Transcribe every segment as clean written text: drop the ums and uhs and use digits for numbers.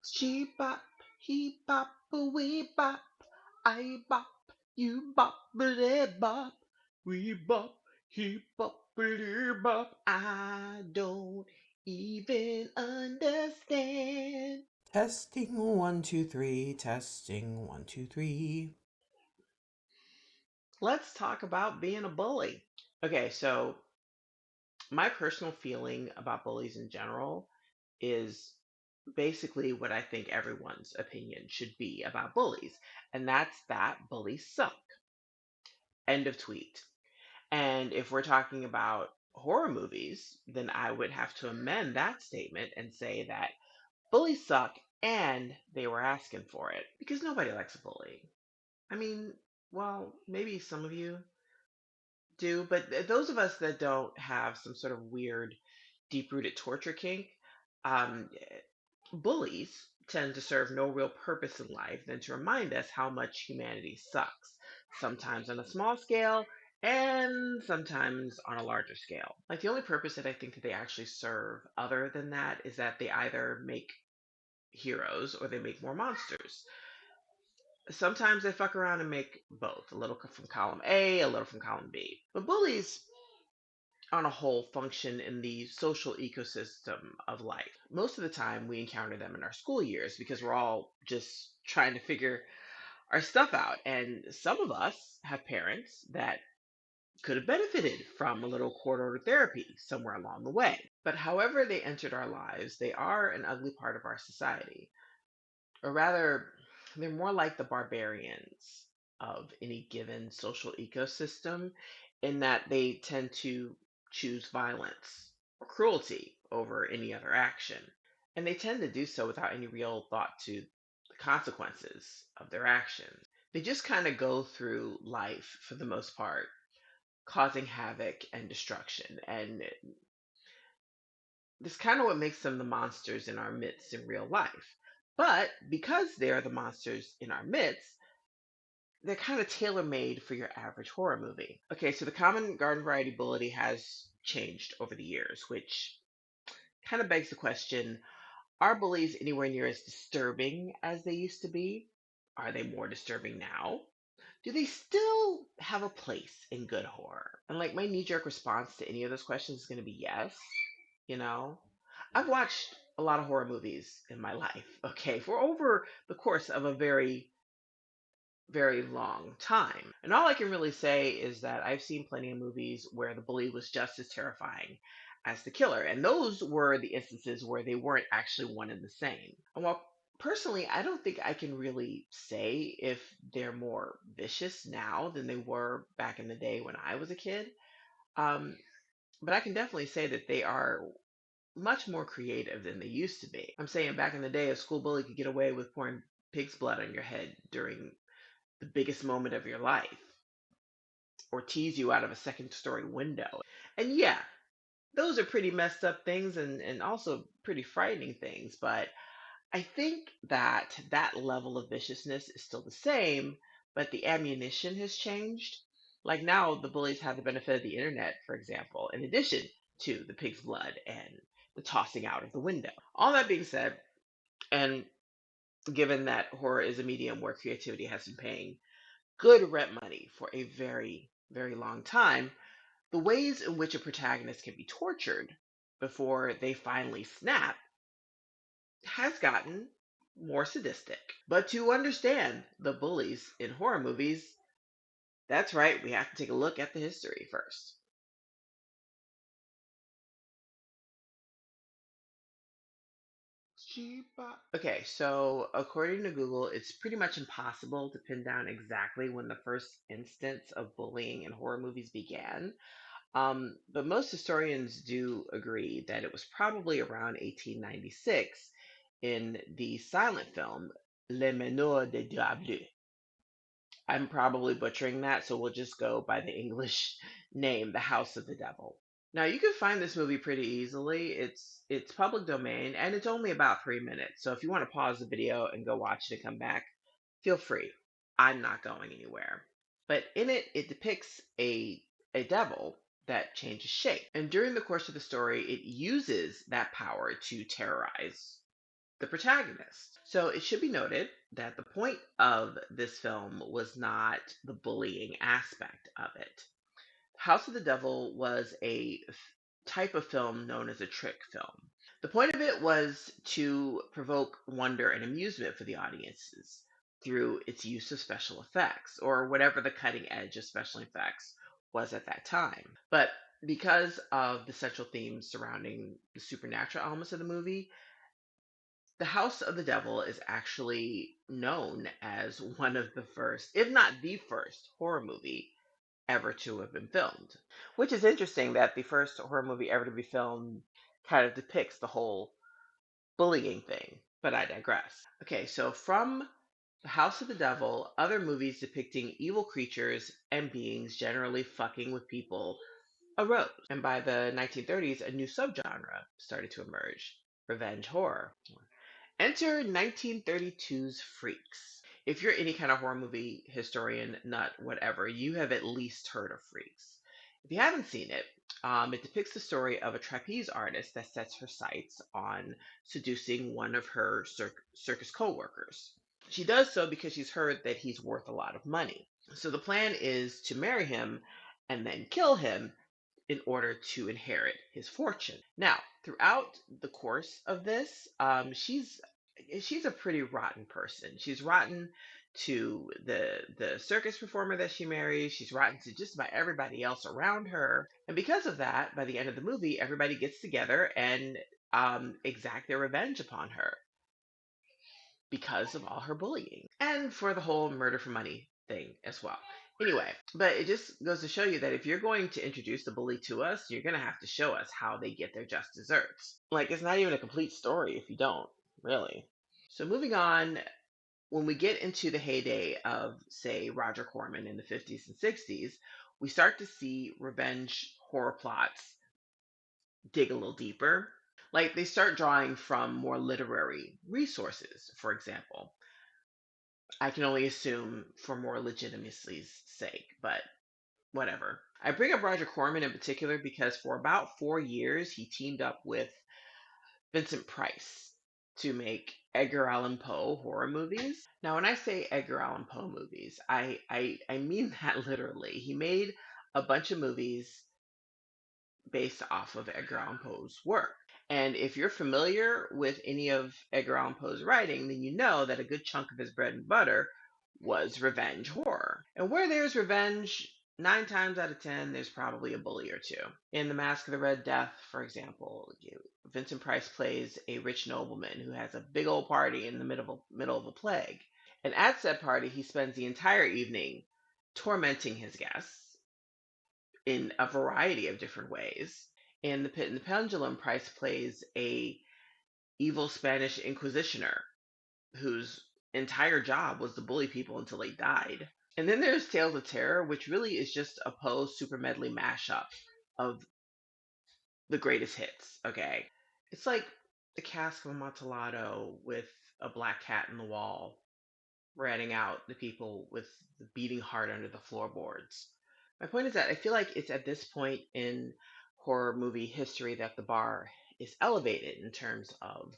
She bop, he bop, we bop, I bop, you bop, bop, we bop, he bop, bop. I don't even understand. Testing one, two, three. Testing one, two, three. Let's talk about being a bully. Okay, so my personal feeling about bullies in general is basically what I think everyone's opinion should be about bullies, and that's that bullies suck. End of tweet. And if we're talking about horror movies, then I would have to amend that statement and say that bullies suck and they were asking for it because nobody likes a bully. I mean, well, maybe some of you do, but those of us that don't have some sort of weird, deep rooted torture kink, um, bullies tend to serve no real purpose in life than to remind us how much humanity sucks, sometimes on a small scale and sometimes on a larger scale. Like the only purpose that I think that they actually serve other than that is that they either make heroes or they make more monsters. Sometimes they fuck around and make both, a little from column A, a little from column B. But bullies on a whole function in the social ecosystem of life. Most of the time, we encounter them in our school years because we're all just trying to figure our stuff out. And some of us have parents that could have benefited from a little court order therapy somewhere along the way. But however they entered our lives, they are an ugly part of our society. Or rather, they're more like the barbarians of any given social ecosystem in that they tend to choose violence or cruelty over any other action. And they tend to do so without any real thought to the consequences of their actions. They just kind of go through life for the most part, causing havoc and destruction. And this kind of what makes them the monsters in our midst in real life. But because they are the monsters in our midst, they're kind of tailor made for your average horror movie. Okay, so the common garden variety bully has changed over the years, which kind of begs the question, are bullies anywhere near as disturbing as they used to be? Are they more disturbing now? Do they still have a place in good horror? And like my knee jerk response to any of those questions is going to be yes. You know, I've watched a lot of horror movies in my life, okay, for over the course of a very, very long time. And all I can really say is that I've seen plenty of movies where the bully was just as terrifying as the killer. And those were the instances where they weren't actually one and the same. And while personally, I don't think I can really say if they're more vicious now than they were back in the day when I was a kid. Um, but I can definitely say that they are much more creative than they used to be. I'm saying back in the day, a school bully could get away with pouring pig's blood on your head during the biggest moment of your life or tease you out of a second story window. And yeah, those are pretty messed up things and also pretty frightening things, but I think that that level of viciousness is still the same, but the ammunition has changed. Like now, the bullies have the benefit of the internet, for example, in addition to the pig's blood and the tossing out of the window. All that being said, and given that horror is a medium where creativity has been paying good rent money for a very, very long time, the ways in which a protagonist can be tortured before they finally snap has gotten more sadistic. But to understand the bullies in horror movies, that's right, we have to take a look at the history first. Okay, so according to Google, it's pretty much impossible to pin down exactly when the first instance of bullying in horror movies began. But most historians do agree that it was probably around 1896 in the silent film Le Meneur de Diable. I'm probably butchering that, so we'll just go by the English name, The House of the Devil. Now you can find this movie pretty easily. It's public domain and it's only about 3 minutes. So if you want to pause the video and go watch it and come back, feel free. I'm not going anywhere. But in it, it depicts a devil that changes shape. And during the course of the story, it uses that power to terrorize the protagonist. So it should be noted that the point of this film was not the bullying aspect of it. House of the Devil was a type of film known as a trick film. The point of it was to provoke wonder and amusement for the audiences through its use of special effects, or whatever the cutting edge of special effects was at that time. But because of the central themes surrounding the supernatural elements of the movie, the House of the Devil is actually known as one of the first, if not the first, horror movie ever to have been filmed. Which is interesting that the first horror movie ever to be filmed kind of depicts the whole bullying thing, but I digress. Okay, so from The House of the Devil, other movies depicting evil creatures and beings generally fucking with people arose. And by the 1930s, a new subgenre started to emerge: revenge horror. Enter 1932's Freaks. If you're any kind of horror movie historian, nut, whatever, you have at least heard of Freaks. If you haven't seen it, it depicts the story of a trapeze artist that sets her sights on seducing one of her circus co-workers. She does so because she's heard that he's worth a lot of money. So the plan is to marry him and then kill him in order to inherit his fortune. Now, throughout the course of this, she's a pretty rotten person. She's rotten to the circus performer that she marries. She's rotten to just about everybody else around her. And because of that, by the end of the movie, everybody gets together and exact their revenge upon her because of all her bullying and for the whole murder for money thing as well. Anyway, but it just goes to show you that if you're going to introduce the bully to us, you're going to have to show us how they get their just desserts. Like, it's not even a complete story if you don't, really. So, moving on, when we get into the heyday of, say, Roger Corman in the 50s and 60s, we start to see revenge horror plots dig a little deeper. Like, they start drawing from more literary resources, for example. I can only assume for more legitimacy's sake, but whatever. I bring up Roger Corman in particular because for about 4 years he teamed up with Vincent Price to make Edgar Allan Poe horror movies. Now, when I say Edgar Allan Poe movies, I mean that literally. He made a bunch of movies based off of Edgar Allan Poe's work. And if you're familiar with any of Edgar Allan Poe's writing, then you know that a good chunk of his bread and butter was revenge horror. And where there's revenge, 9 times out of 10, there's probably a bully or two. In The Mask of the Red Death, for example, Vincent Price plays a rich nobleman who has a big old party in the middle of a plague. And at said party, he spends the entire evening tormenting his guests in a variety of different ways. In The Pit and the Pendulum, Price plays a evil Spanish inquisitioner whose entire job was to bully people until they died. And then there's Tales of Terror, which really is just a Poe super medley mashup of the greatest hits, okay? It's like the cask of Amontillado with a black cat in the wall ratting out the people with the beating heart under the floorboards. My point is that I feel like it's at this point in horror movie history that the bar is elevated in terms of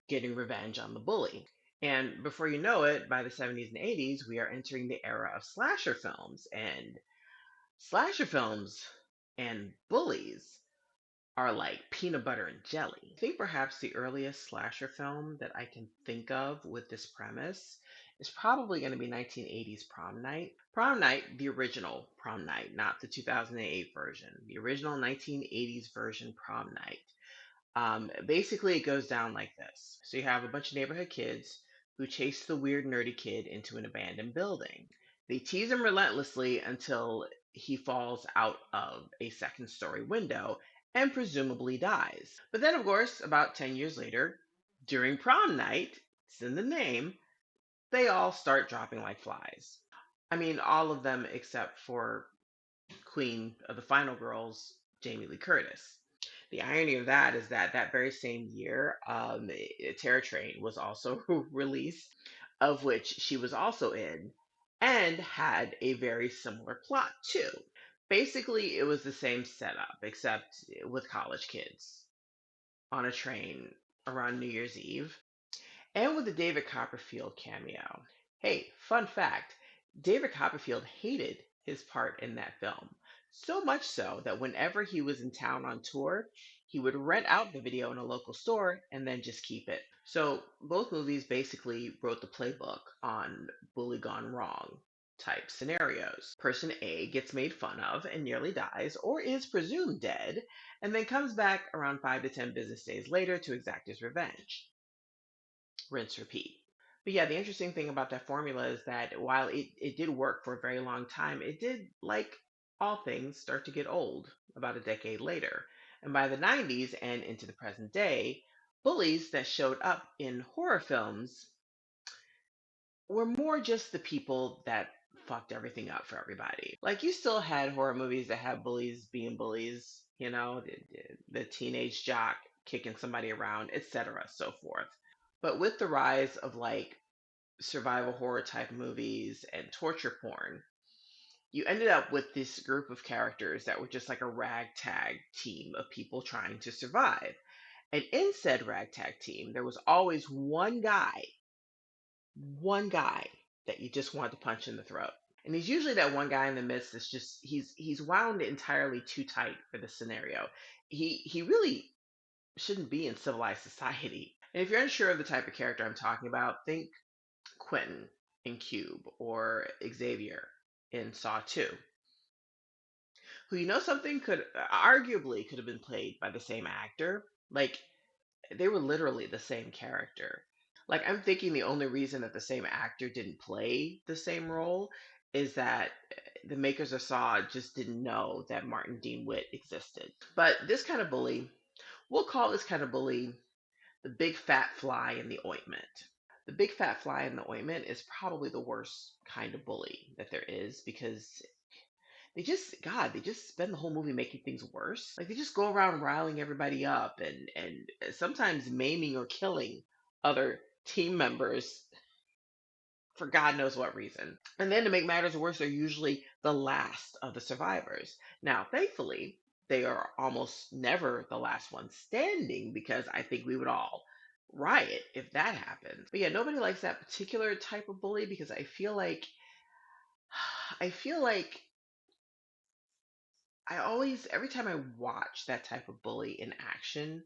getting revenge on the bully. And before you know it, by the 70s and 80s, we are entering the era of slasher films and bullies are like peanut butter and jelly. I think perhaps the earliest slasher film that I can think of with this premise is probably going to be 1980's Prom Night. Prom Night, the original Prom Night, not the 2008 version. The original 1980s version Prom Night. Basically, it goes down like this. So you have a bunch of neighborhood kids who chase the weird, nerdy kid into an abandoned building. They tease him relentlessly until he falls out of a second story window and presumably dies. But then, of course, about 10 years later, during prom night, it's in the name, they all start dropping like flies. I mean, all of them except for Queen of the Final Girls, Jamie Lee Curtis. The irony of that is that that very same year, Terror Train was also released, of which she was also in, and had a very similar plot too. Basically, it was the same setup, except with college kids on a train around New Year's Eve, and with the David Copperfield cameo. Hey, fun fact, David Copperfield hated his part in that film. So much so that whenever he was in town on tour, he would rent out the video in a local store and then just keep it. So both movies basically wrote the playbook on bully gone wrong type scenarios. Person A gets made fun of and nearly dies, or is presumed dead, and then comes back around 5 to 10 business days later to exact his revenge. Rinse, repeat. But yeah, the interesting thing about that formula is that while it did work for a very long time, it did, like all things, start to get old about a decade later. And by the 90s and into the present day, bullies that showed up in horror films were more just the people that fucked everything up for everybody. Like you still had horror movies that had bullies being bullies, the teenage jock kicking somebody around, etc., so forth. But with the rise of like survival horror type movies and torture porn, you ended up with this group of characters that were just like a ragtag team of people trying to survive. And in said ragtag team, there was always one guy that you just wanted to punch in the throat. And he's usually that one guy in the midst that's just he's wound entirely too tight for the scenario. He really shouldn't be in civilized society. And if you're unsure of the type of character I'm talking about, think Quentin in Cube or Xavier in Saw 2, who something could arguably could have been played by the same actor. Like they were literally the same character. Like I'm thinking the only reason that the same actor didn't play the same role is that the makers of Saw just didn't know that Martin Dean Witt existed. But this kind of bully, we'll call this kind of bully the big fat fly in the ointment. The big fat fly in the ointment is probably the worst kind of bully that there is because they just spend the whole movie making things worse. Like they just go around riling everybody up and sometimes maiming or killing other team members for God knows what reason. And then to make matters worse, they're usually the last of the survivors. Now, thankfully, they are almost never the last one standing because I think we would all riot if that happened. But yeah, nobody likes that particular type of bully because I feel like I always, every time I watch that type of bully in action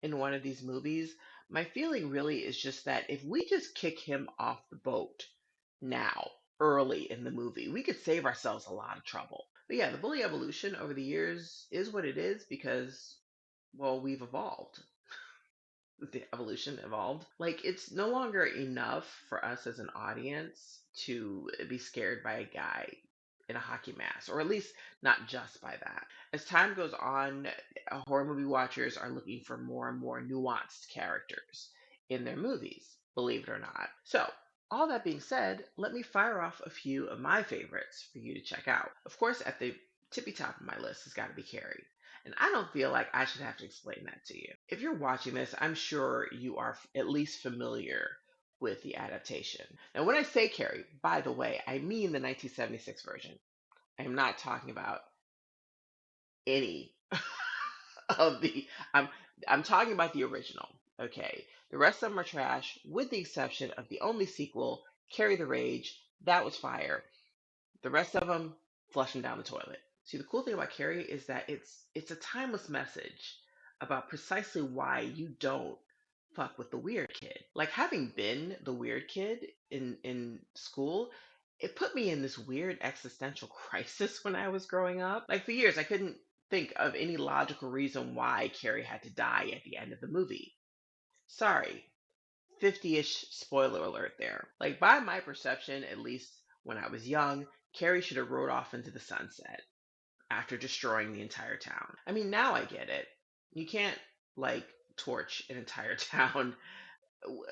in one of these movies, my feeling really is just that if we just kick him off the boat now, early in the movie, we could save ourselves a lot of trouble. But yeah, the bully evolution over the years is what it is because, well, we've evolved. The evolution evolved. Like, it's no longer enough for us as an audience to be scared by a guy in a hockey mask, or at least not just by that. As time goes on, horror movie watchers are looking for more and more nuanced characters in their movies, believe it or not. So, all that being said, let me fire off a few of my favorites for you to check out. Of course, at the tippy top of my list has got to be Carrie. And I don't feel like I should have to explain that to you. If you're watching this, I'm sure you are at least familiar with the adaptation. Now, when I say Carrie, by the way, I mean the 1976 version. I am not talking about any of the. I'm I'm talking about the original. Okay, the rest of them are trash, with the exception of the only sequel, Carry the Rage. That was fire. The rest of them, flush them down the toilet. See, the cool thing about Carrie is that it's a timeless message about precisely why you don't fuck with the weird kid. Like having been the weird kid in school, it put me in this weird existential crisis when I was growing up. Like for years, I couldn't think of any logical reason why Carrie had to die at the end of the movie. Sorry, 50-ish spoiler alert there. Like by my perception, at least when I was young, Carrie should have rode off into the sunset after destroying the entire town. I mean, now I get it. You can't like torch an entire town,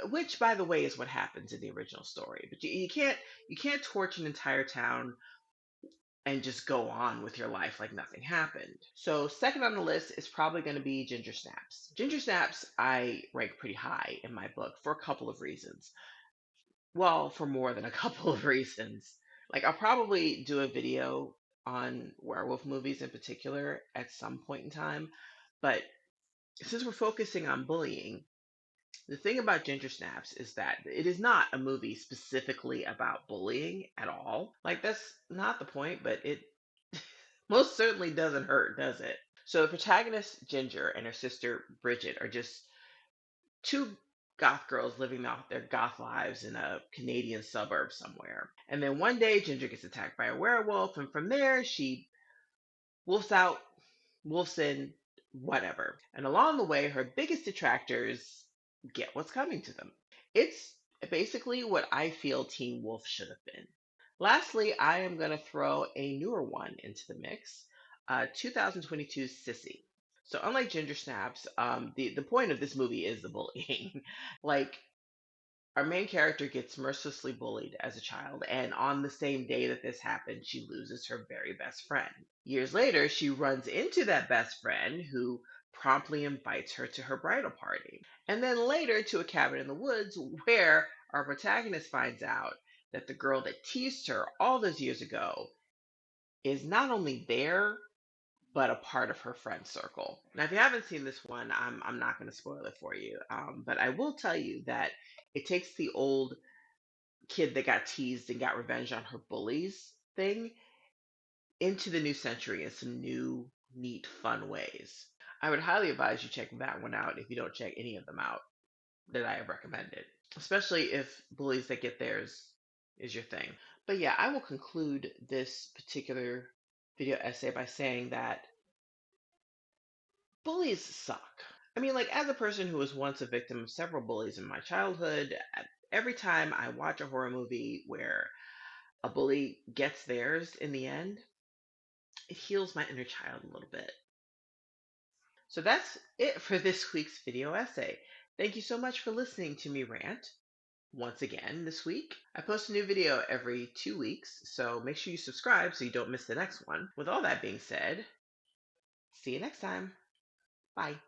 which by the way is what happens in the original story. But you can't torch an entire town and just go on with your life like nothing happened. So second on the list is probably going to be Ginger Snaps. Ginger Snaps I rank pretty high in my book for a couple of reasons. Well, for more than a couple of reasons. Like, I'll probably do a video on werewolf movies in particular at some point in time, but since we're focusing on bullying, The thing about Ginger Snaps is that it is not a movie specifically about bullying at all. Like, that's not the point, but it most certainly doesn't hurt, does it? So, the protagonist, Ginger, and her sister, Bridget, are just two goth girls living out their goth lives in a Canadian suburb somewhere. And then one day, Ginger gets attacked by a werewolf, and from there, she wolfs out, wolfs in, whatever. And along the way, her biggest detractors get what's coming to them. It's basically what I feel Teen Wolf should have been. Lastly, I am going to throw a newer one into the mix, 2022's Sissy. So unlike Ginger Snaps, the point of this movie is the bullying. Like, our main character gets mercilessly bullied as a child, and on the same day that this happens, she loses her very best friend. Years later, she runs into that best friend who promptly invites her to her bridal party. And then later to a cabin in the woods where our protagonist finds out that the girl that teased her all those years ago is not only there, but a part of her friend circle. Now, if you haven't seen this one, I'm not going to spoil it for you. But I will tell you that it takes the old kid that got teased and got revenge on her bullies thing into the new century in some new, neat, fun ways. I would highly advise you check that one out if you don't check any of them out that I have recommended, especially if bullies that get theirs is your thing. But yeah, I will conclude this particular video essay by saying that bullies suck. I mean, like, as a person who was once a victim of several bullies in my childhood, every time I watch a horror movie where a bully gets theirs in the end, it heals my inner child a little bit. So that's it for this week's video essay. Thank you so much for listening to me rant. Once again, this week, I post a new video every 2 weeks, so make sure you subscribe so you don't miss the next one. With all that being said, see you next time. Bye.